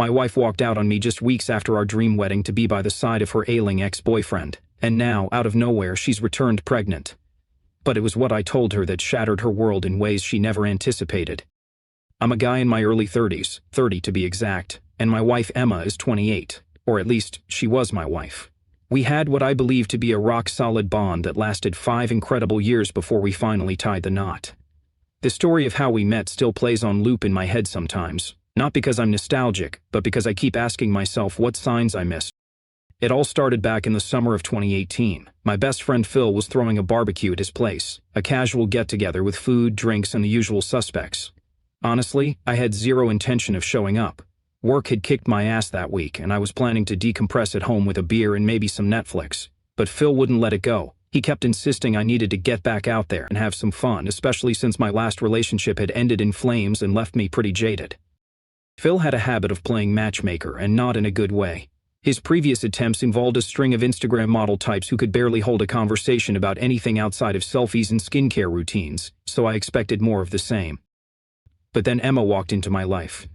My wife walked out on me just weeks after our dream wedding to be by the side of her ailing ex-boyfriend, and now, out of nowhere, she's returned pregnant. But it was what I told her that shattered her world in ways she never anticipated. I'm a guy in my early 30s, 30 to be exact, and my wife Emma is 28, or at least, she was my wife. We had what I believe to be a rock-solid bond that lasted 5 incredible years before we finally tied the knot. The story of how we met still plays on loop in my head sometimes, not because I'm nostalgic, but because I keep asking myself what signs I missed. It all started back in the summer of 2018. My best friend Phil was throwing a barbecue at his place, a casual get-together with food, drinks, and the usual suspects. Honestly, I had zero intention of showing up. Work had kicked my ass that week, and I was planning to decompress at home with a beer and maybe some Netflix. But Phil wouldn't let it go. He kept insisting I needed to get back out there and have some fun, especially since my last relationship had ended in flames and left me pretty jaded. Phil had a habit of playing matchmaker, and not in a good way. His previous attempts involved a string of Instagram model types who could barely hold a conversation about anything outside of selfies and skincare routines, so I expected more of the same. But then Emma walked into my life.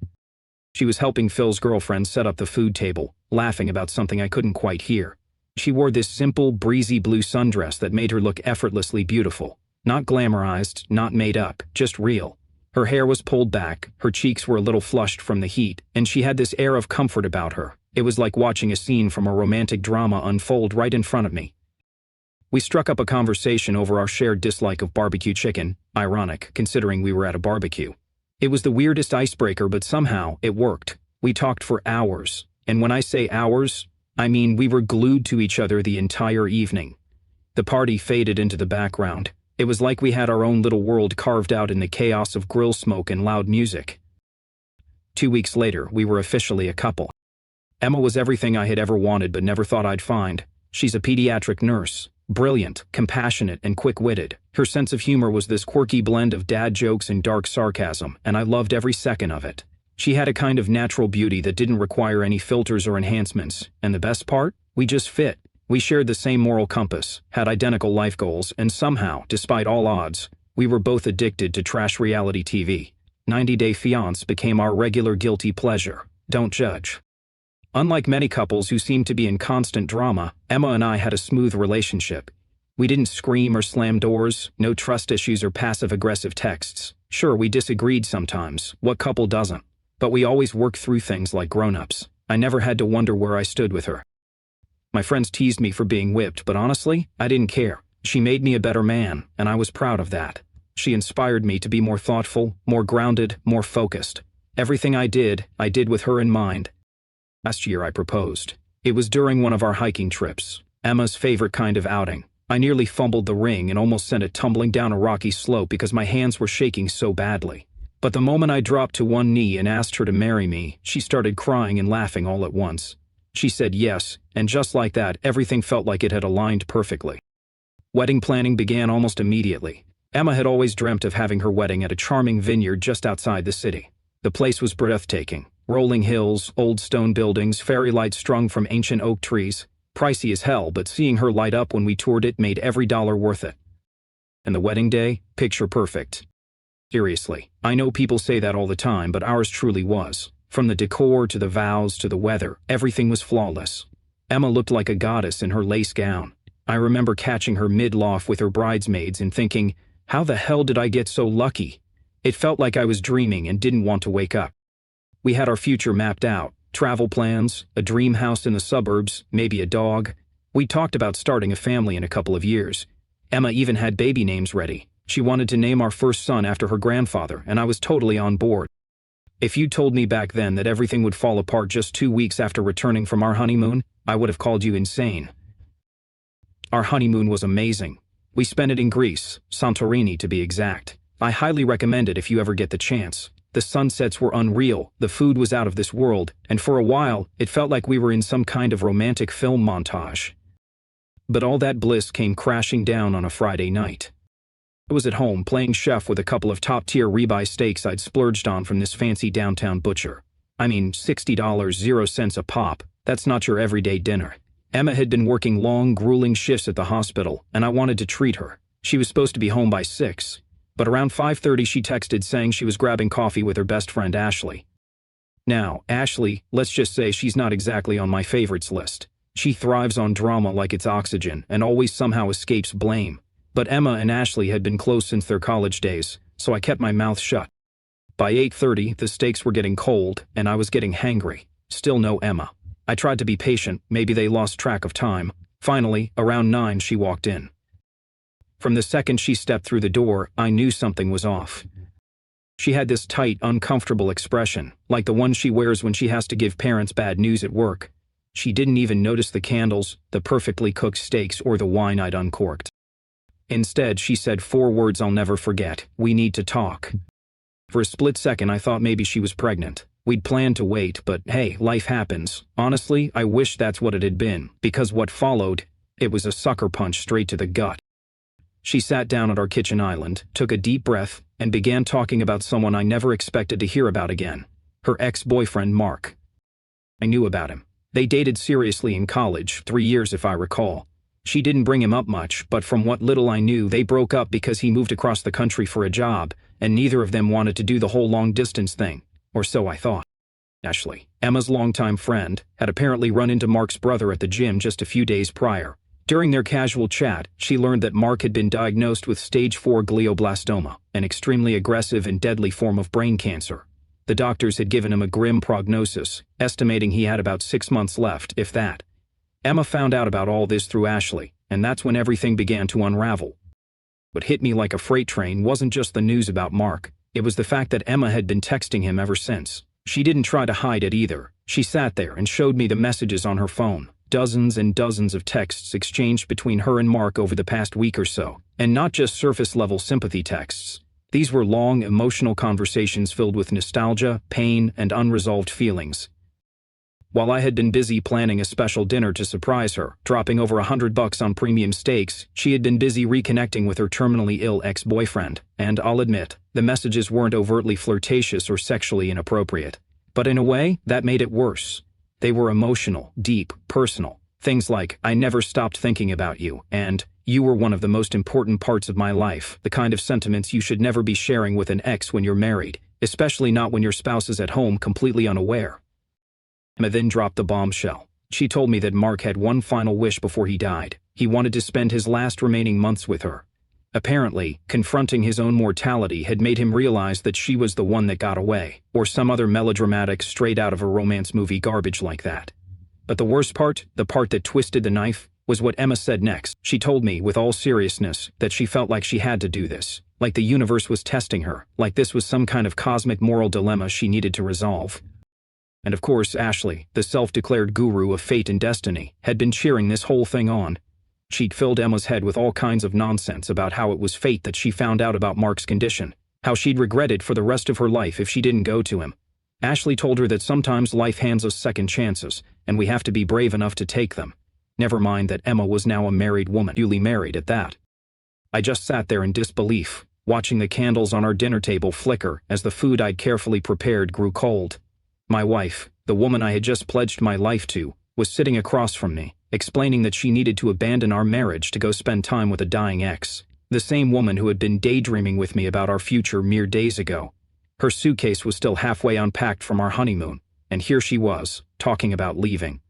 She was helping Phil's girlfriend set up the food table, laughing about something I couldn't quite hear. She wore this simple, breezy blue sundress that made her look effortlessly beautiful. Not glamorized, not made up, just real. Her hair was pulled back, her cheeks were a little flushed from the heat, and she had this air of comfort about her. It was like watching a scene from a romantic drama unfold right in front of me. We struck up a conversation over our shared dislike of barbecue chicken, ironic, considering we were at a barbecue. It was the weirdest icebreaker, but somehow, it worked. We talked for hours, and when I say hours, I mean we were glued to each other the entire evening. The party faded into the background. It was like we had our own little world carved out in the chaos of grill smoke and loud music. 2 weeks later, we were officially a couple. Emma was everything I had ever wanted but never thought I'd find. She's a pediatric nurse, brilliant, compassionate, and quick-witted. Her sense of humor was this quirky blend of dad jokes and dark sarcasm, and I loved every second of it. She had a kind of natural beauty that didn't require any filters or enhancements, and the best part? We just fit. We shared the same moral compass, had identical life goals, and somehow, despite all odds, we were both addicted to trash reality TV. 90 Day Fiancé became our regular guilty pleasure. Don't judge. Unlike many couples who seem to be in constant drama, Emma and I had a smooth relationship. We didn't scream or slam doors, no trust issues or passive-aggressive texts. Sure, we disagreed sometimes. What couple doesn't? But we always worked through things like grown-ups. I never had to wonder where I stood with her. My friends teased me for being whipped, but honestly, I didn't care. She made me a better man, and I was proud of that. She inspired me to be more thoughtful, more grounded, more focused. Everything I did with her in mind. Last year I proposed. It was during one of our hiking trips, Emma's favorite kind of outing. I nearly fumbled the ring and almost sent it tumbling down a rocky slope because my hands were shaking so badly. But the moment I dropped to one knee and asked her to marry me, she started crying and laughing all at once. She said yes, and just like that, everything felt like it had aligned perfectly. Wedding planning began almost immediately. Emma had always dreamt of having her wedding at a charming vineyard just outside the city. The place was breathtaking. Rolling hills, old stone buildings, fairy lights strung from ancient oak trees. Pricey as hell, but seeing her light up when we toured it made every dollar worth it. And the wedding day? Picture perfect. Seriously, I know people say that all the time, but ours truly was. From the decor to the vows to the weather, everything was flawless. Emma looked like a goddess in her lace gown. I remember catching her mid-loft with her bridesmaids and thinking, how the hell did I get so lucky? It felt like I was dreaming and didn't want to wake up. We had our future mapped out, travel plans, a dream house in the suburbs, maybe a dog. We talked about starting a family in a couple of years. Emma even had baby names ready. She wanted to name our first son after her grandfather, and I was totally on board. If you told me back then that everything would fall apart just 2 weeks after returning from our honeymoon, I would have called you insane. Our honeymoon was amazing. We spent it in Greece, Santorini to be exact. I highly recommend it if you ever get the chance. The sunsets were unreal, the food was out of this world, and for a while, it felt like we were in some kind of romantic film montage. But all that bliss came crashing down on a Friday night. I was at home playing chef with a couple of top-tier ribeye steaks I'd splurged on from this fancy downtown butcher. I mean, $60, 0 cents a pop. That's not your everyday dinner. Emma had been working long, grueling shifts at the hospital, and I wanted to treat her. She was supposed to be home by 6. But around 5:30 she texted saying she was grabbing coffee with her best friend Ashley. Now, Ashley, let's just say she's not exactly on my favorites list. She thrives on drama like it's oxygen and always somehow escapes blame. But Emma and Ashley had been close since their college days, so I kept my mouth shut. By 8:30, the steaks were getting cold, and I was getting hangry. Still no Emma. I tried to be patient, maybe they lost track of time. Finally, around 9 she walked in. From the second she stepped through the door, I knew something was off. She had this tight, uncomfortable expression, like the one she wears when she has to give parents bad news at work. She didn't even notice the candles, the perfectly cooked steaks, or the wine I'd uncorked. Instead, she said 4 words I'll never forget: "We need to talk." For a split second, I thought maybe she was pregnant. We'd planned to wait, but hey, life happens. Honestly, I wish that's what it had been, because what followed, it was a sucker punch straight to the gut. She sat down at our kitchen island, took a deep breath, and began talking about someone I never expected to hear about again. Her ex-boyfriend, Mark. I knew about him. They dated seriously in college, 3 years if I recall. She didn't bring him up much, but from what little I knew, they broke up because he moved across the country for a job, and neither of them wanted to do the whole long-distance thing. Or so I thought. Ashley, Emma's longtime friend, had apparently run into Mark's brother at the gym just a few days prior. During their casual chat, she learned that Mark had been diagnosed with stage 4 glioblastoma, an extremely aggressive and deadly form of brain cancer. The doctors had given him a grim prognosis, estimating he had about 6 months left, if that. Emma found out about all this through Ashley, and that's when everything began to unravel. What hit me like a freight train wasn't just the news about Mark, it was the fact that Emma had been texting him ever since. She didn't try to hide it either. She sat there and showed me the messages on her phone. Dozens and dozens of texts exchanged between her and Mark over the past week or so, and not just surface-level sympathy texts. These were long, emotional conversations filled with nostalgia, pain, and unresolved feelings. While I had been busy planning a special dinner to surprise her, dropping over $100 on premium steaks, she had been busy reconnecting with her terminally ill ex-boyfriend, and I'll admit, the messages weren't overtly flirtatious or sexually inappropriate. But in a way, that made it worse. They were emotional, deep, personal. Things like, "I never stopped thinking about you," and "You were one of the most important parts of my life," the kind of sentiments you should never be sharing with an ex when you're married, especially not when your spouse is at home completely unaware. Emma then dropped the bombshell. She told me that Mark had one final wish before he died. He wanted to spend his last remaining months with her. Apparently, confronting his own mortality had made him realize that she was the one that got away, or some other melodramatic straight out of a romance movie garbage like that. But the worst part, the part that twisted the knife, was what Emma said next. She told me, with all seriousness, that she felt like she had to do this, like the universe was testing her, like this was some kind of cosmic moral dilemma she needed to resolve. And of course, Ashley, the self-declared guru of fate and destiny, had been cheering this whole thing on. She'd filled Emma's head with all kinds of nonsense about how it was fate that she found out about Mark's condition, how she'd regret it for the rest of her life if she didn't go to him. Ashley told her that sometimes life hands us second chances, and we have to be brave enough to take them. Never mind that Emma was now a married woman, newly married at that. I just sat there in disbelief, watching the candles on our dinner table flicker as the food I'd carefully prepared grew cold. My wife, the woman I had just pledged my life to, was sitting across from me, explaining that she needed to abandon our marriage to go spend time with a dying ex, the same woman who had been daydreaming with me about our future mere days ago. Her suitcase was still halfway unpacked from our honeymoon, and here she was, talking about leaving.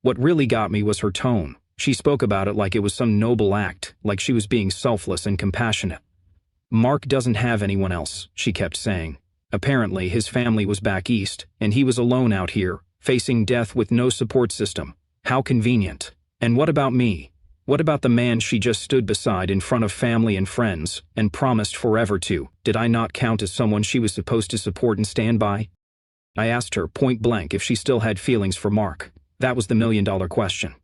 What really got me was her tone. She spoke about it like it was some noble act, like she was being selfless and compassionate. "Mark doesn't have anyone else," she kept saying. Apparently, his family was back east, and he was alone out here, facing death with no support system. How convenient. And what about me? What about the man she just stood beside in front of family and friends, and promised forever to? Did I not count as someone she was supposed to support and stand by? I asked her point blank if she still had feelings for Mark. That was the million-dollar question.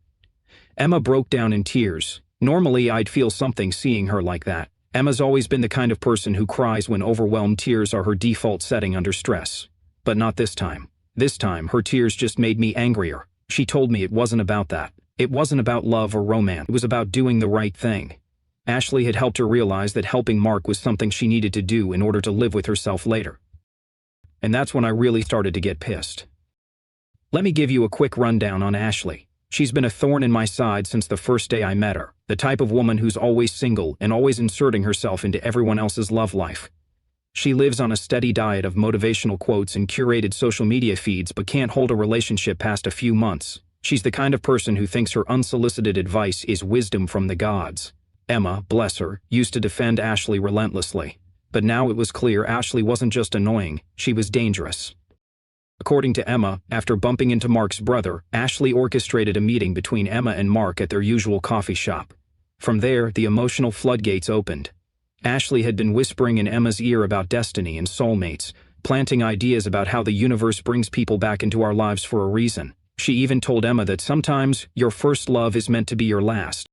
Emma broke down in tears. Normally, I'd feel something seeing her like that. Emma's always been the kind of person who cries when overwhelmed. Tears are her default setting under stress. But not this time. This time, her tears just made me angrier. She told me it wasn't about that. It wasn't about love or romance. It was about doing the right thing. Ashley had helped her realize that helping Mark was something she needed to do in order to live with herself later. And that's when I really started to get pissed. Let me give you a quick rundown on Ashley. She's been a thorn in my side since the first day I met her, the type of woman who's always single and always inserting herself into everyone else's love life. She lives on a steady diet of motivational quotes and curated social media feeds but can't hold a relationship past a few months. She's the kind of person who thinks her unsolicited advice is wisdom from the gods. Emma, bless her, used to defend Ashley relentlessly. But now it was clear Ashley wasn't just annoying, she was dangerous. According to Emma, after bumping into Mark's brother, Ashley orchestrated a meeting between Emma and Mark at their usual coffee shop. From there, the emotional floodgates opened. Ashley had been whispering in Emma's ear about destiny and soulmates, planting ideas about how the universe brings people back into our lives for a reason. She even told Emma that sometimes your first love is meant to be your last.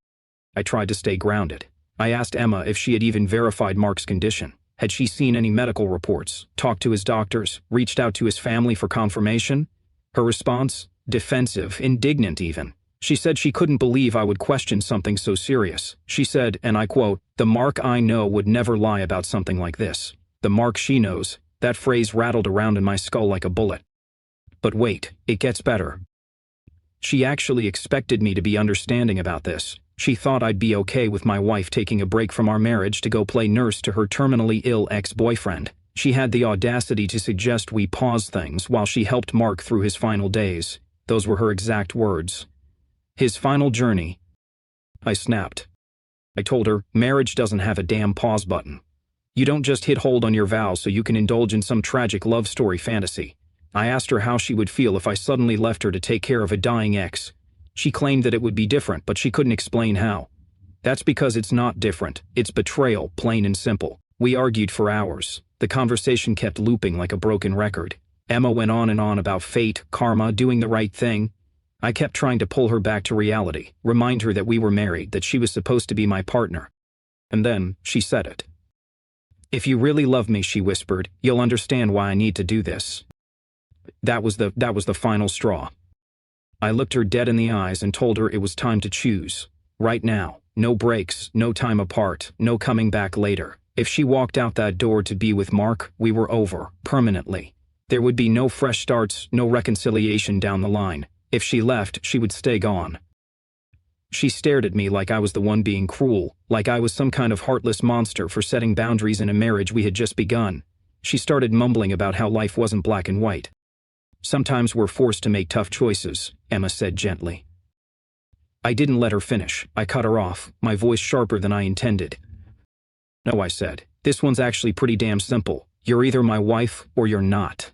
I tried to stay grounded. I asked Emma if she had even verified Mark's condition. Had she seen any medical reports, talked to his doctors, reached out to his family for confirmation? Her response? Defensive, indignant even. She said she couldn't believe I would question something so serious. She said, and I quote, "The Mark I know would never lie about something like this. The Mark she knows." That phrase rattled around in my skull like a bullet. But wait, it gets better. She actually expected me to be understanding about this. She thought I'd be okay with my wife taking a break from our marriage to go play nurse to her terminally ill ex-boyfriend. She had the audacity to suggest we pause things while she helped Mark through his final days. Those were her exact words. His final journey. I snapped. I told her, marriage doesn't have a damn pause button. You don't just hit hold on your vows so you can indulge in some tragic love story fantasy. I asked her how she would feel if I suddenly left her to take care of a dying ex. She claimed that it would be different, but she couldn't explain how. That's because it's not different. It's betrayal, plain and simple. We argued for hours. The conversation kept looping like a broken record. Emma went on and on about fate, karma, doing the right thing. I kept trying to pull her back to reality, remind her that we were married, that she was supposed to be my partner. And then, she said it. "If you really love me," she whispered, "you'll understand why I need to do this." That was the final straw. I looked her dead in the eyes and told her it was time to choose. Right now. No breaks, no time apart, no coming back later. If she walked out that door to be with Mark, we were over, permanently. There would be no fresh starts, no reconciliation down the line. If she left, she would stay gone. She stared at me like I was the one being cruel, like I was some kind of heartless monster for setting boundaries in a marriage we had just begun. She started mumbling about how life wasn't black and white. "Sometimes we're forced to make tough choices," Emma said gently. I didn't let her finish. I cut her off, my voice sharper than I intended. "No," I said. "This one's actually pretty damn simple. You're either my wife or you're not."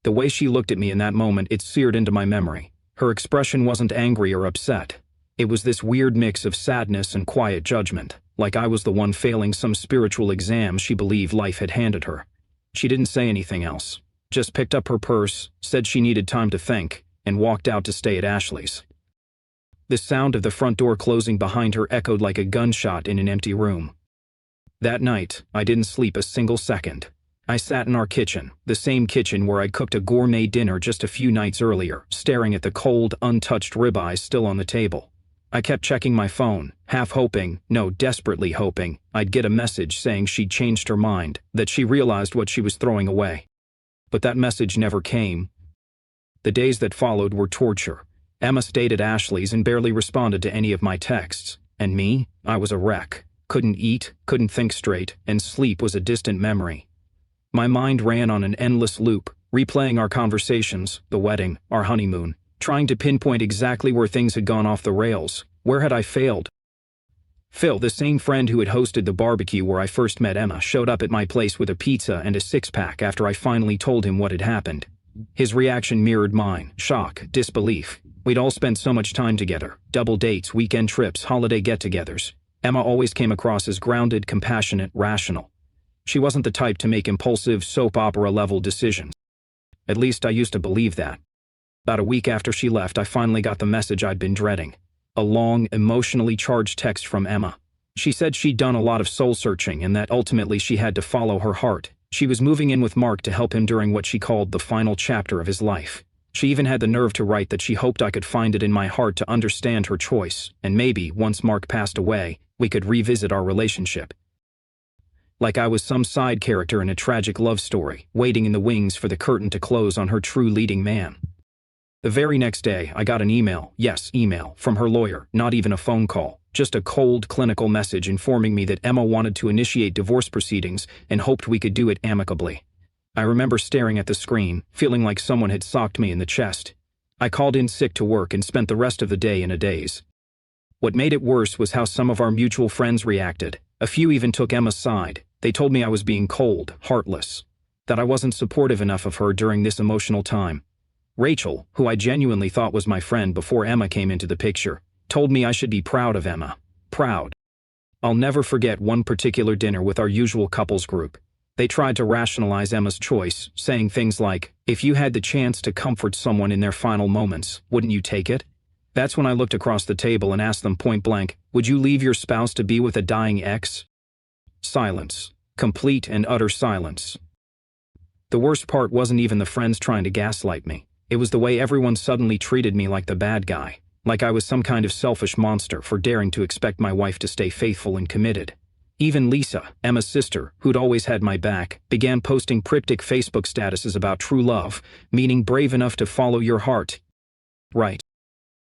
The way she looked at me in that moment, it seared into my memory. Her expression wasn't angry or upset. It was this weird mix of sadness and quiet judgment, like I was the one failing some spiritual exam she believed life had handed her. She didn't say anything else. Just picked up her purse, said she needed time to think, and walked out to stay at Ashley's. The sound of the front door closing behind her echoed like a gunshot in an empty room. That night, I didn't sleep a single second. I sat in our kitchen, the same kitchen where I'd cooked a gourmet dinner just a few nights earlier, staring at the cold, untouched ribeyes still on the table. I kept checking my phone, half hoping, no, desperately hoping, I'd get a message saying she'd changed her mind, that she realized what she was throwing away. But that message never came. The days that followed were torture. Emma stayed at Ashley's and barely responded to any of my texts. And me? I was a wreck. Couldn't eat, couldn't think straight, and sleep was a distant memory. My mind ran on an endless loop, replaying our conversations, the wedding, our honeymoon, trying to pinpoint exactly where things had gone off the rails. Where had I failed? Phil, the same friend who had hosted the barbecue where I first met Emma, showed up at my place with a pizza and a six-pack after I finally told him what had happened. His reaction mirrored mine: shock, disbelief. We'd all spent so much time together, double dates, weekend trips, holiday get-togethers. Emma always came across as grounded, compassionate, rational. She wasn't the type to make impulsive, soap opera-level decisions. At least I used to believe that. About a week after she left, I finally got the message I'd been dreading. A long, emotionally charged text from Emma. She said she'd done a lot of soul-searching and that ultimately she had to follow her heart. She was moving in with Mark to help him during what she called the final chapter of his life. She even had the nerve to write that she hoped I could find it in my heart to understand her choice, and maybe, once Mark passed away, we could revisit our relationship. Like I was some side character in a tragic love story, waiting in the wings for the curtain to close on her true leading man. The very next day, I got an email, yes, email, from her lawyer, not even a phone call. Just a cold, clinical message informing me that Emma wanted to initiate divorce proceedings and hoped we could do it amicably. I remember staring at the screen, feeling like someone had socked me in the chest. I called in sick to work and spent the rest of the day in a daze. What made it worse was how some of our mutual friends reacted. A few even took Emma's side. They told me I was being cold, heartless, that I wasn't supportive enough of her during this emotional time. Rachel, who I genuinely thought was my friend before Emma came into the picture, told me I should be proud of Emma. Proud. I'll never forget one particular dinner with our usual couples group. They tried to rationalize Emma's choice, saying things like, "If you had the chance to comfort someone in their final moments, wouldn't you take it?" That's when I looked across the table and asked them point blank, "Would you leave your spouse to be with a dying ex?" Silence. Complete and utter silence. The worst part wasn't even the friends trying to gaslight me. It was the way everyone suddenly treated me like the bad guy, like I was some kind of selfish monster for daring to expect my wife to stay faithful and committed. Even Lisa, Emma's sister, who'd always had my back, began posting cryptic Facebook statuses about true love, meaning brave enough to follow your heart. Right.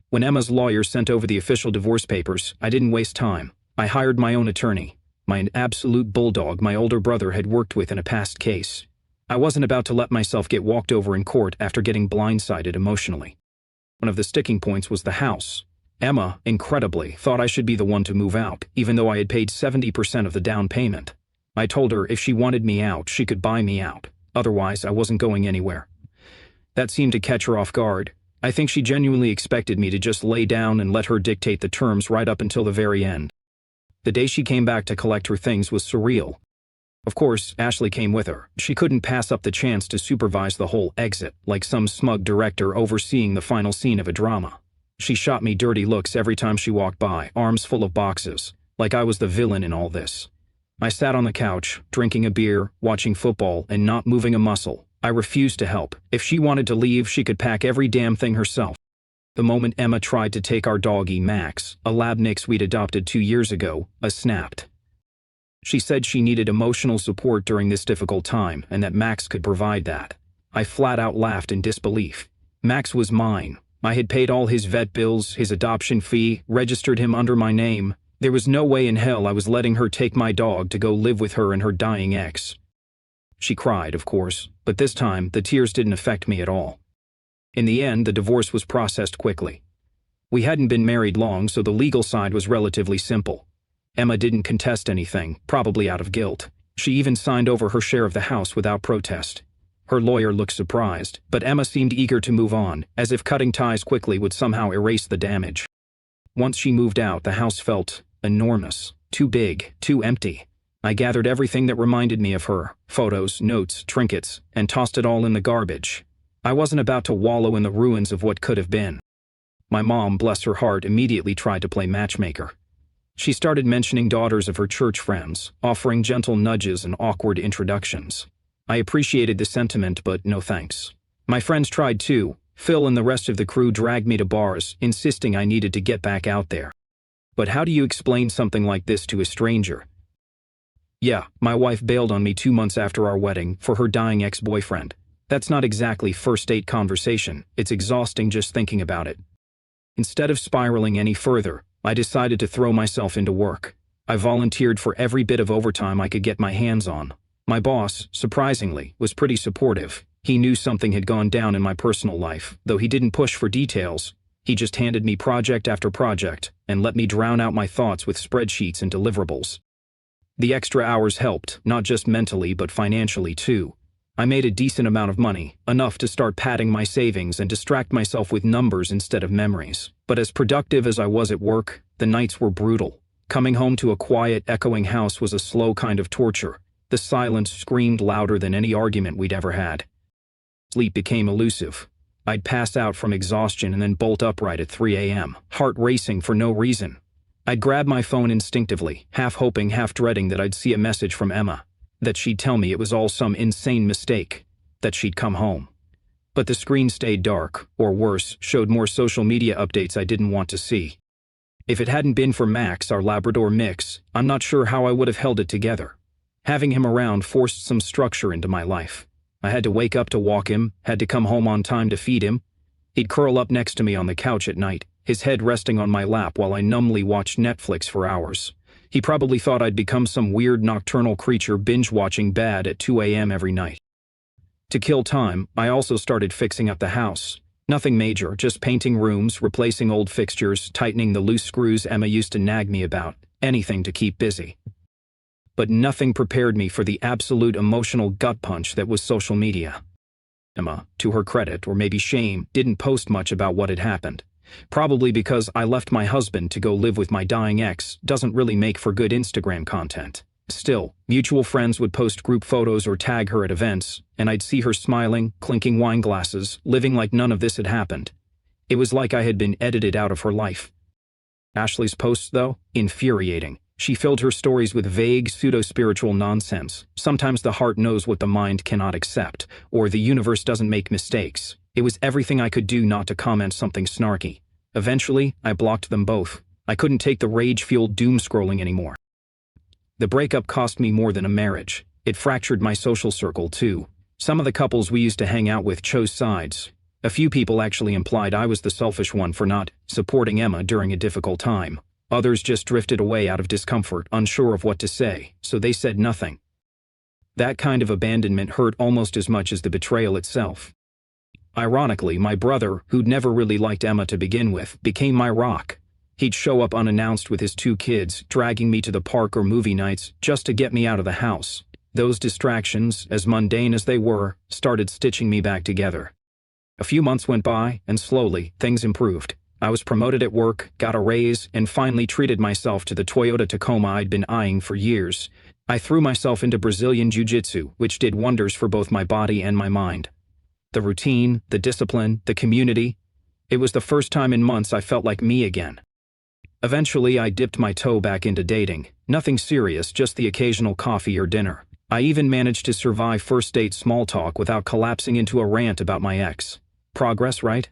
When Emma's lawyer sent over the official divorce papers, I didn't waste time. I hired my own attorney, my absolute bulldog my older brother had worked with in a past case. I wasn't about to let myself get walked over in court after getting blindsided emotionally. One of the sticking points was the house. Emma, incredibly, thought I should be the one to move out, even though I had paid 70% of the down payment. I told her if she wanted me out, she could buy me out. Otherwise, I wasn't going anywhere. That seemed to catch her off guard. I think she genuinely expected me to just lay down and let her dictate the terms right up until the very end. The day she came back to collect her things was surreal. Of course, Ashley came with her. She couldn't pass up the chance to supervise the whole exit, like some smug director overseeing the final scene of a drama. She shot me dirty looks every time she walked by, arms full of boxes, like I was the villain in all this. I sat on the couch, drinking a beer, watching football, and not moving a muscle. I refused to help. If she wanted to leave, she could pack every damn thing herself. The moment Emma tried to take our doggie, Max, a lab mix we'd adopted 2 years ago, I snapped. She said she needed emotional support during this difficult time and that Max could provide that. I flat out laughed in disbelief. Max was mine. I had paid all his vet bills, his adoption fee, registered him under my name. There was no way in hell I was letting her take my dog to go live with her and her dying ex. She cried, of course, but this time the tears didn't affect me at all. In the end, the divorce was processed quickly. We hadn't been married long, so the legal side was relatively simple. Emma didn't contest anything, probably out of guilt. She even signed over her share of the house without protest. Her lawyer looked surprised, but Emma seemed eager to move on, as if cutting ties quickly would somehow erase the damage. Once she moved out, the house felt enormous, too big, too empty. I gathered everything that reminded me of her, photos, notes, trinkets, and tossed it all in the garbage. I wasn't about to wallow in the ruins of what could have been. My mom, bless her heart, immediately tried to play matchmaker. She started mentioning daughters of her church friends, offering gentle nudges and awkward introductions. I appreciated the sentiment, but no thanks. My friends tried too. Phil and the rest of the crew dragged me to bars, insisting I needed to get back out there. But how do you explain something like this to a stranger? Yeah, my wife bailed on me 2 months after our wedding for her dying ex-boyfriend. That's not exactly first date conversation. It's exhausting just thinking about it. Instead of spiraling any further, I decided to throw myself into work. I volunteered for every bit of overtime I could get my hands on. My boss, surprisingly, was pretty supportive. He knew something had gone down in my personal life, though he didn't push for details. He just handed me project after project and let me drown out my thoughts with spreadsheets and deliverables. The extra hours helped, not just mentally but financially too. I made a decent amount of money, enough to start padding my savings and distract myself with numbers instead of memories. But as productive as I was at work, the nights were brutal. Coming home to a quiet, echoing house was a slow kind of torture. The silence screamed louder than any argument we'd ever had. Sleep became elusive. I'd pass out from exhaustion and then bolt upright at 3 a.m., heart racing for no reason. I'd grab my phone instinctively, half hoping, half dreading that I'd see a message from Emma, that she'd tell me it was all some insane mistake, that she'd come home. But the screen stayed dark, or worse, showed more social media updates I didn't want to see. If it hadn't been for Max, our Labrador mix, I'm not sure how I would have held it together. Having him around forced some structure into my life. I had to wake up to walk him, had to come home on time to feed him. He'd curl up next to me on the couch at night, his head resting on my lap while I numbly watched Netflix for hours. He probably thought I'd become some weird nocturnal creature binge-watching Bad at 2 a.m. every night. To kill time, I also started fixing up the house. Nothing major, just painting rooms, replacing old fixtures, tightening the loose screws Emma used to nag me about, anything to keep busy. But nothing prepared me for the absolute emotional gut punch that was social media. Emma, to her credit, or maybe shame, didn't post much about what had happened. Probably because I left my husband to go live with my dying ex doesn't really make for good Instagram content. Still, mutual friends would post group photos or tag her at events, and I'd see her smiling, clinking wine glasses, living like none of this had happened. It was like I had been edited out of her life. Ashley's posts, though, infuriating. She filled her stories with vague, pseudo-spiritual nonsense. Sometimes the heart knows what the mind cannot accept, or the universe doesn't make mistakes. It was everything I could do not to comment something snarky. Eventually, I blocked them both. I couldn't take the rage-fueled doom-scrolling anymore. The breakup cost me more than a marriage. It fractured my social circle, too. Some of the couples we used to hang out with chose sides. A few people actually implied I was the selfish one for not supporting Emma during a difficult time. Others just drifted away out of discomfort, unsure of what to say, so they said nothing. That kind of abandonment hurt almost as much as the betrayal itself. Ironically, my brother, who'd never really liked Emma to begin with, became my rock. He'd show up unannounced with his 2 kids, dragging me to the park or movie nights just to get me out of the house. Those distractions, as mundane as they were, started stitching me back together. A few months went by, and slowly, things improved. I was promoted at work, got a raise, and finally treated myself to the Toyota Tacoma I'd been eyeing for years. I threw myself into Brazilian Jiu-Jitsu, which did wonders for both my body and my mind. The routine, the discipline, the community. It was the first time in months I felt like me again. Eventually, I dipped my toe back into dating. Nothing serious, just the occasional coffee or dinner. I even managed to survive first date small talk without collapsing into a rant about my ex. Progress, right?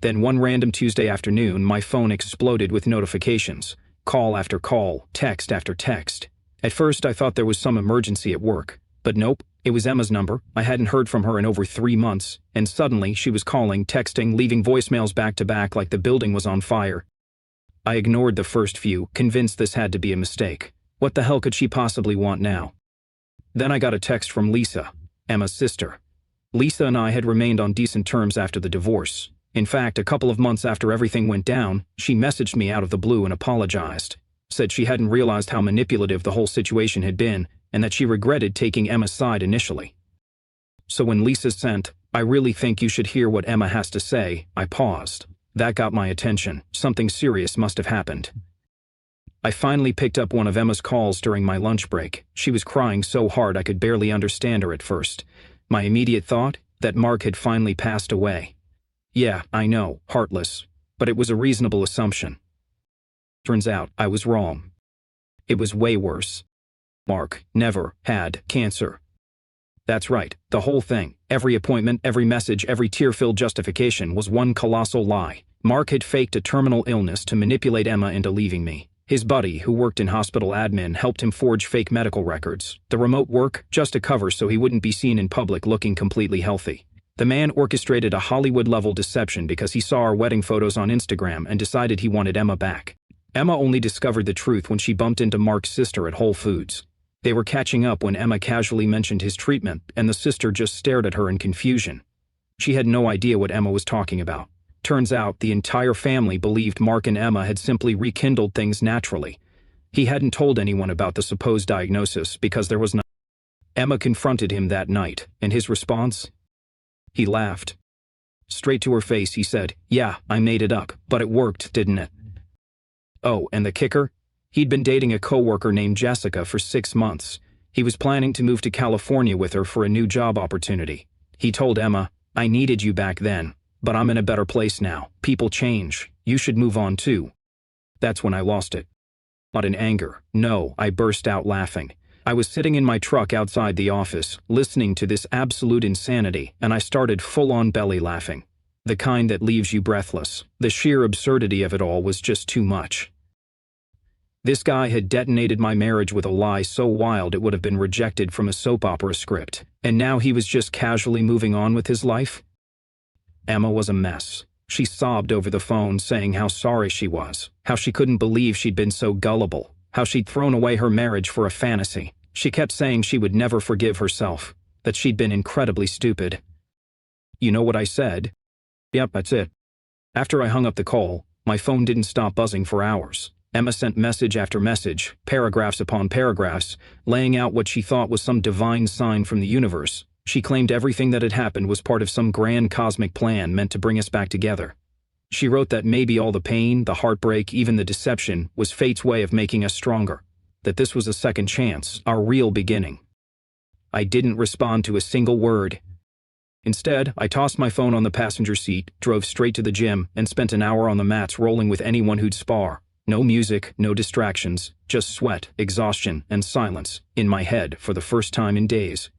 Then one random Tuesday afternoon, my phone exploded with notifications. Call after call, text after text. At first, I thought there was some emergency at work. But nope, it was Emma's number. I hadn't heard from her in over 3 months, and suddenly she was calling, texting, leaving voicemails back to back like the building was on fire. I ignored the first few, convinced this had to be a mistake. What the hell could she possibly want now? Then I got a text from Lisa, Emma's sister. Lisa and I had remained on decent terms after the divorce. In fact, a couple of months after everything went down, she messaged me out of the blue and apologized. Said she hadn't realized how manipulative the whole situation had been, and that she regretted taking Emma's side initially. So when Lisa sent, "I really think you should hear what Emma has to say," I paused. That got my attention. Something serious must have happened. I finally picked up one of Emma's calls during my lunch break. She was crying so hard I could barely understand her at first. My immediate thought? That Mark had finally passed away. Yeah, I know, heartless, but it was a reasonable assumption. Turns out, I was wrong. It was way worse. Mark never had cancer. That's right, the whole thing, every appointment, every message, every tear-filled justification was one colossal lie. Mark had faked a terminal illness to manipulate Emma into leaving me. His buddy, who worked in hospital admin, helped him forge fake medical records. The remote work, just a cover so he wouldn't be seen in public looking completely healthy. The man orchestrated a Hollywood-level deception because he saw our wedding photos on Instagram and decided he wanted Emma back. Emma only discovered the truth when she bumped into Mark's sister at Whole Foods. They were catching up when Emma casually mentioned his treatment, and the sister just stared at her in confusion. She had no idea what Emma was talking about. Turns out, the entire family believed Mark and Emma had simply rekindled things naturally. He hadn't told anyone about the supposed diagnosis because there was no. Emma confronted him that night, and his response? He laughed. Straight to her face, he said, "Yeah, I made it up, but it worked, didn't it?" Oh, and the kicker? He'd been dating a coworker named Jessica for 6 months. He was planning to move to California with her for a new job opportunity. He told Emma, "I needed you back then, but I'm in a better place now. People change. You should move on too." That's when I lost it. Not in anger. No, I burst out laughing. I was sitting in my truck outside the office, listening to this absolute insanity, and I started full-on belly laughing. The kind that leaves you breathless. The sheer absurdity of it all was just too much. This guy had detonated my marriage with a lie so wild it would have been rejected from a soap opera script, and now he was just casually moving on with his life? Emma was a mess. She sobbed over the phone, saying how sorry she was, how she couldn't believe she'd been so gullible, how she'd thrown away her marriage for a fantasy. She kept saying she would never forgive herself, that she'd been incredibly stupid. You know what I said? Yep, that's it. After I hung up the call, my phone didn't stop buzzing for hours. Emma sent message after message, paragraphs upon paragraphs, laying out what she thought was some divine sign from the universe. She claimed everything that had happened was part of some grand cosmic plan meant to bring us back together. She wrote that maybe all the pain, the heartbreak, even the deception was fate's way of making us stronger, that this was a second chance, our real beginning. I didn't respond to a single word. Instead, I tossed my phone on the passenger seat, drove straight to the gym, and spent an hour on the mats rolling with anyone who'd spar. No music, no distractions, just sweat, exhaustion, and silence in my head for the first time in days.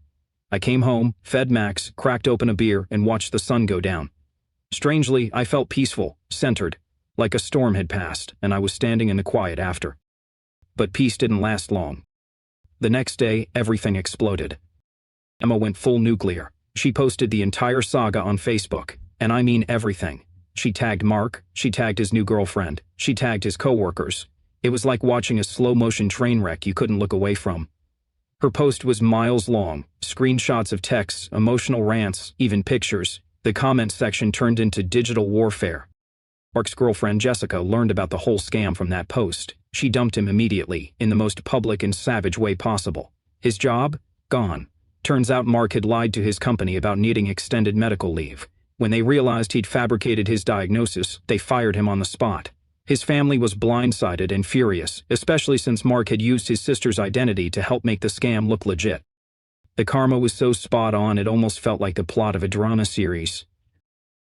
I came home, fed Max, cracked open a beer, and watched the sun go down. Strangely, I felt peaceful, centered, like a storm had passed, and I was standing in the quiet after. But peace didn't last long. The next day, everything exploded. Emma went full nuclear. She posted the entire saga on Facebook, and I mean everything. She tagged Mark, she tagged his new girlfriend, she tagged his coworkers. It was like watching a slow-motion train wreck you couldn't look away from. Her post was miles long, screenshots of texts, emotional rants, even pictures. The comment section turned into digital warfare. Mark's girlfriend Jessica learned about the whole scam from that post. She dumped him immediately, in the most public and savage way possible. His job? Gone. Turns out Mark had lied to his company about needing extended medical leave. When they realized he'd fabricated his diagnosis, they fired him on the spot. His family was blindsided and furious, especially since Mark had used his sister's identity to help make the scam look legit. The karma was so spot on it almost felt like the plot of a drama series.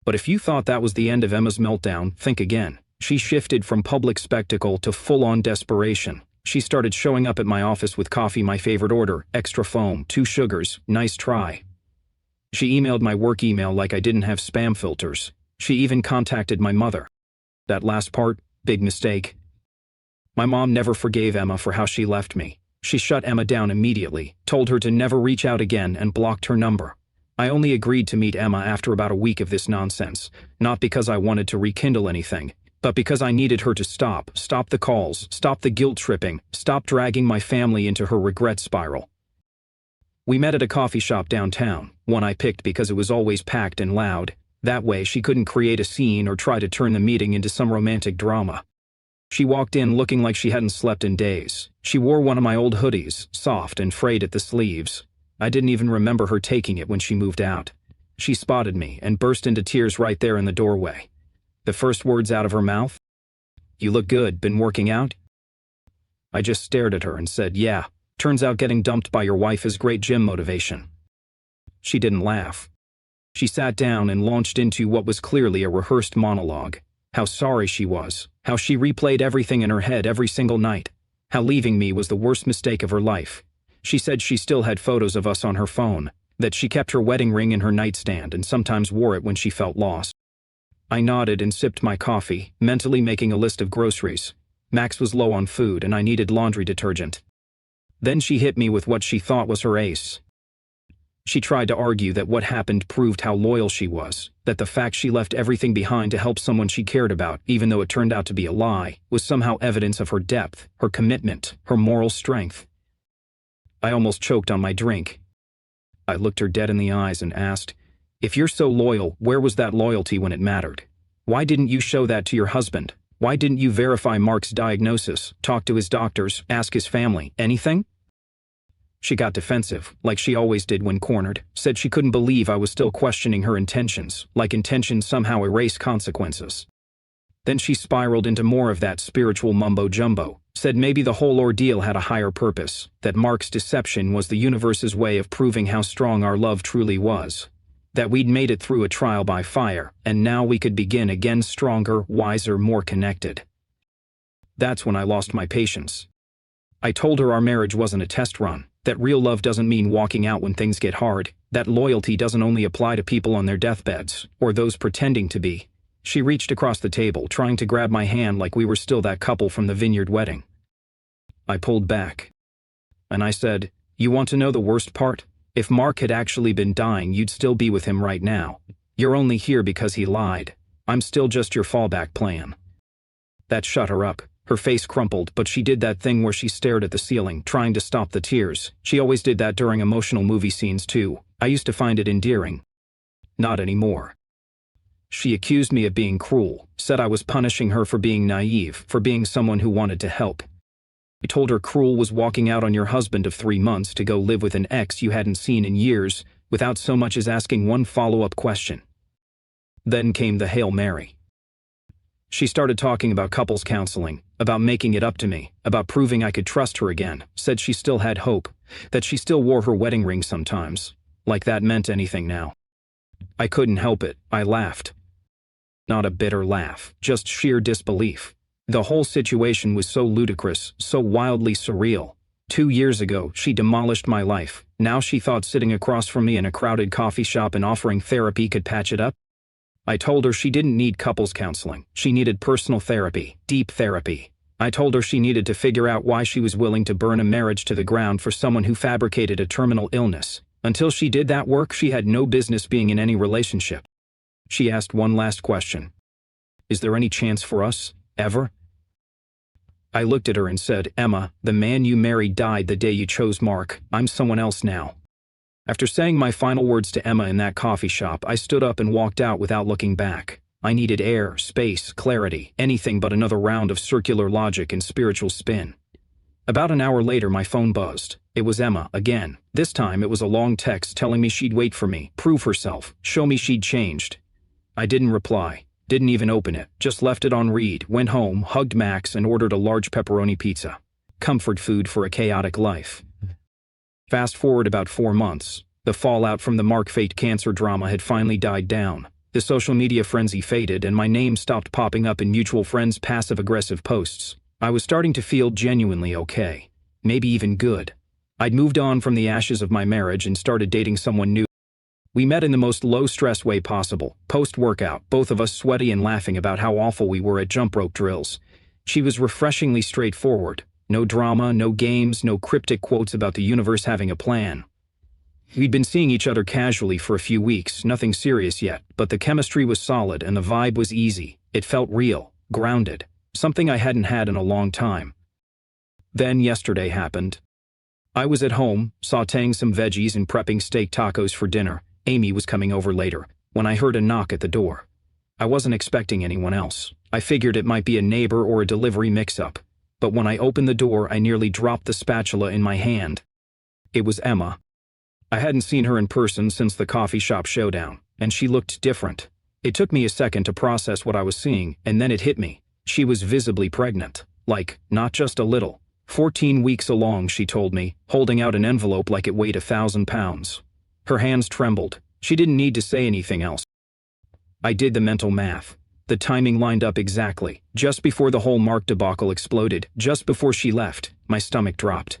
But if you thought that was the end of Emma's meltdown, think again. She shifted from public spectacle to full-on desperation. She started showing up at my office with coffee my favorite order, extra foam, 2 sugars, nice try. She emailed my work email like I didn't have spam filters. She even contacted my mother. That last part, big mistake. My mom never forgave Emma for how she left me. She shut Emma down immediately, told her to never reach out again, and blocked her number. I only agreed to meet Emma after about a week of this nonsense, not because I wanted to rekindle anything, but because I needed her to stop the calls, stop the guilt tripping, stop dragging my family into her regret spiral. We met at a coffee shop downtown, one I picked because it was always packed and loud. That way she couldn't create a scene or try to turn the meeting into some romantic drama. She walked in looking like she hadn't slept in days. She wore one of my old hoodies, soft and frayed at the sleeves. I didn't even remember her taking it when she moved out. She spotted me and burst into tears right there in the doorway. The first words out of her mouth, "You look good, been working out?" I just stared at her and said, "Yeah, turns out getting dumped by your wife is great gym motivation." She didn't laugh. She sat down and launched into what was clearly a rehearsed monologue. How sorry she was, how she replayed everything in her head every single night, how leaving me was the worst mistake of her life. She said she still had photos of us on her phone, that she kept her wedding ring in her nightstand and sometimes wore it when she felt lost. I nodded and sipped my coffee, mentally making a list of groceries. Max was low on food and I needed laundry detergent. Then she hit me with what she thought was her ace. She tried to argue that what happened proved how loyal she was, that the fact she left everything behind to help someone she cared about, even though it turned out to be a lie, was somehow evidence of her depth, her commitment, her moral strength. I almost choked on my drink. I looked her dead in the eyes and asked, "If you're so loyal, where was that loyalty when it mattered? Why didn't you show that to your husband? Why didn't you verify Mark's diagnosis, talk to his doctors, ask his family, anything?" She got defensive, like she always did when cornered, said she couldn't believe I was still questioning her intentions, like intentions somehow erase consequences. Then she spiraled into more of that spiritual mumbo-jumbo, said maybe the whole ordeal had a higher purpose, that Mark's deception was the universe's way of proving how strong our love truly was, that we'd made it through a trial by fire, and now we could begin again stronger, wiser, more connected. That's when I lost my patience. I told her our marriage wasn't a test run, that real love doesn't mean walking out when things get hard, that loyalty doesn't only apply to people on their deathbeds, or those pretending to be. She reached across the table, trying to grab my hand like we were still that couple from the vineyard wedding. I pulled back. And I said, "You want to know the worst part? If Mark had actually been dying, you'd still be with him right now. You're only here because he lied. I'm still just your fallback plan. That shut her up. Her face crumpled, but she did that thing where she stared at the ceiling, trying to stop the tears. She always did that during emotional movie scenes too. I used to find it endearing. Not anymore. She accused me of being cruel, said I was punishing her for being naive, for being someone who wanted to help. I told her cruel was walking out on your husband of 3 months to go live with an ex you hadn't seen in years, without so much as asking one follow-up question. Then came the Hail Mary. She started talking about couples counseling, about making it up to me, about proving I could trust her again, said she still had hope, that she still wore her wedding ring sometimes. Like that meant anything now. I couldn't help it, I laughed. Not a bitter laugh, just sheer disbelief. The whole situation was so ludicrous, so wildly surreal. 2 years ago, she demolished my life. Now she thought sitting across from me in a crowded coffee shop and offering therapy could patch it up? I told her she didn't need couples counseling. She needed personal therapy, deep therapy. I told her she needed to figure out why she was willing to burn a marriage to the ground for someone who fabricated a terminal illness. Until she did that work, she had no business being in any relationship. She asked one last question. Is there any chance for us, ever? I looked at her and said, Emma, the man you married died the day you chose Mark. I'm someone else now. After saying my final words to Emma in that coffee shop, I stood up and walked out without looking back. I needed air, space, clarity, anything but another round of circular logic and spiritual spin. About an hour later, my phone buzzed. It was Emma, again. This time it was a long text telling me she'd wait for me, prove herself, show me she'd changed. I didn't reply, didn't even open it, just left it on read, went home, hugged Max, and ordered a large pepperoni pizza. Comfort food for a chaotic life. Fast forward about 4 months. The fallout from the Mark Fate cancer drama had finally died down. The social media frenzy faded, and my name stopped popping up in mutual friends' passive-aggressive posts. I was starting to feel genuinely okay. Maybe even good. I'd moved on from the ashes of my marriage and started dating someone new. We met in the most low-stress way possible. Post-workout, both of us sweaty and laughing about how awful we were at jump rope drills. She was refreshingly straightforward. No drama, no games, no cryptic quotes about the universe having a plan. We'd been seeing each other casually for a few weeks, nothing serious yet, but the chemistry was solid and the vibe was easy. It felt real, grounded, something I hadn't had in a long time. Then yesterday happened. I was at home, sautéing some veggies and prepping steak tacos for dinner. Amy was coming over later, when I heard a knock at the door. I wasn't expecting anyone else. I figured it might be a neighbor or a delivery mix-up. But when I opened the door, I nearly dropped the spatula in my hand. It was Emma. I hadn't seen her in person since the coffee shop showdown, and she looked different. It took me a second to process what I was seeing, and then it hit me. She was visibly pregnant. Like, not just a little. 14 weeks along, she told me, holding out an envelope like it weighed 1,000 pounds. Her hands trembled. She didn't need to say anything else. I did the mental math. The timing lined up exactly. Just before the whole Mark debacle exploded, just before she left, my stomach dropped.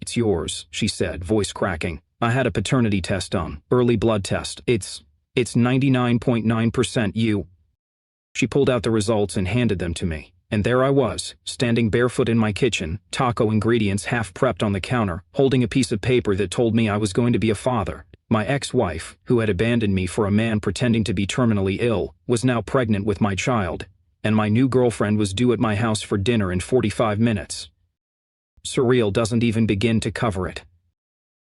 It's yours, she said, voice cracking. I had a paternity test done, early blood test. It's 99.9% you. She pulled out the results and handed them to me. And there I was, standing barefoot in my kitchen, taco ingredients half prepped on the counter, holding a piece of paper that told me I was going to be a father. My ex-wife, who had abandoned me for a man pretending to be terminally ill, was now pregnant with my child, and my new girlfriend was due at my house for dinner in 45 minutes. Surreal doesn't even begin to cover it.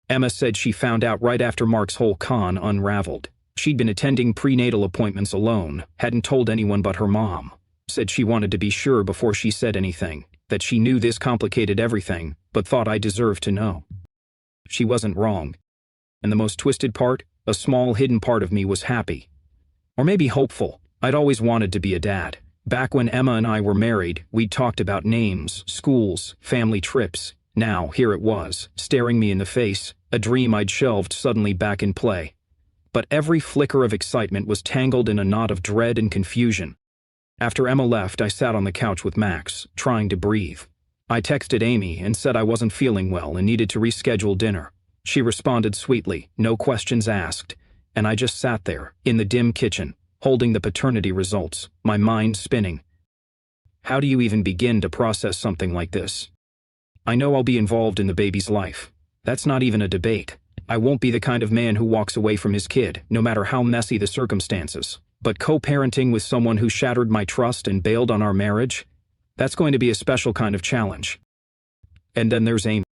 Emma said she found out right after Mark's whole con unraveled. She'd been attending prenatal appointments alone, hadn't told anyone but her mom. Said she wanted to be sure before she said anything, that she knew this complicated everything, but thought I deserved to know. She wasn't wrong. And the most twisted part, a small hidden part of me was happy. Or maybe hopeful. I'd always wanted to be a dad. Back when Emma and I were married, we'd talked about names, schools, family trips. Now, here it was, staring me in the face, a dream I'd shelved suddenly back in play. But every flicker of excitement was tangled in a knot of dread and confusion. After Emma left, I sat on the couch with Max, trying to breathe. I texted Amy and said I wasn't feeling well and needed to reschedule dinner. She responded sweetly, no questions asked, and I just sat there, in the dim kitchen, holding the paternity results, my mind spinning. How do you even begin to process something like this? I know I'll be involved in the baby's life. That's not even a debate. I won't be the kind of man who walks away from his kid, no matter how messy the circumstances. But co-parenting with someone who shattered my trust and bailed on our marriage? That's going to be a special kind of challenge. And then there's Amy.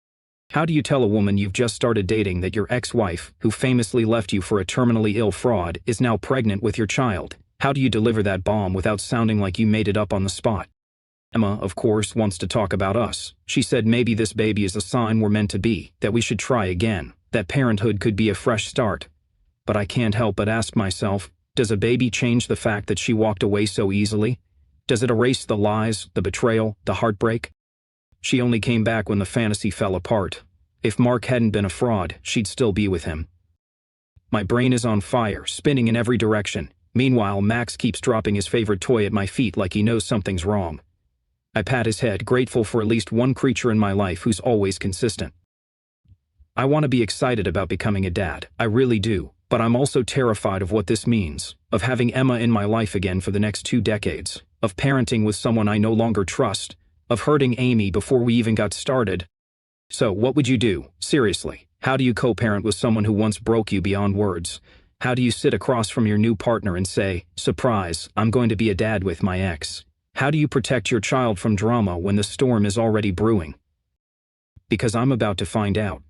How do you tell a woman you've just started dating that your ex-wife, who famously left you for a terminally ill fraud, is now pregnant with your child? How do you deliver that bomb without sounding like you made it up on the spot? Emma, of course, wants to talk about us. She said maybe this baby is a sign we're meant to be, that we should try again, that parenthood could be a fresh start. But I can't help but ask myself, does a baby change the fact that she walked away so easily? Does it erase the lies, the betrayal, the heartbreak? She only came back when the fantasy fell apart. If Mark hadn't been a fraud, she'd still be with him. My brain is on fire, spinning in every direction. Meanwhile, Max keeps dropping his favorite toy at my feet like he knows something's wrong. I pat his head, grateful for at least one creature in my life who's always consistent. I want to be excited about becoming a dad, I really do, but I'm also terrified of what this means, of having Emma in my life again for the next 2 decades, of parenting with someone I no longer trust, of hurting Amy before we even got started. So, what would you do? Seriously, how do you co-parent with someone who once broke you beyond words? How do you sit across from your new partner and say, surprise, I'm going to be a dad with my ex? How do you protect your child from drama when the storm is already brewing? Because I'm about to find out.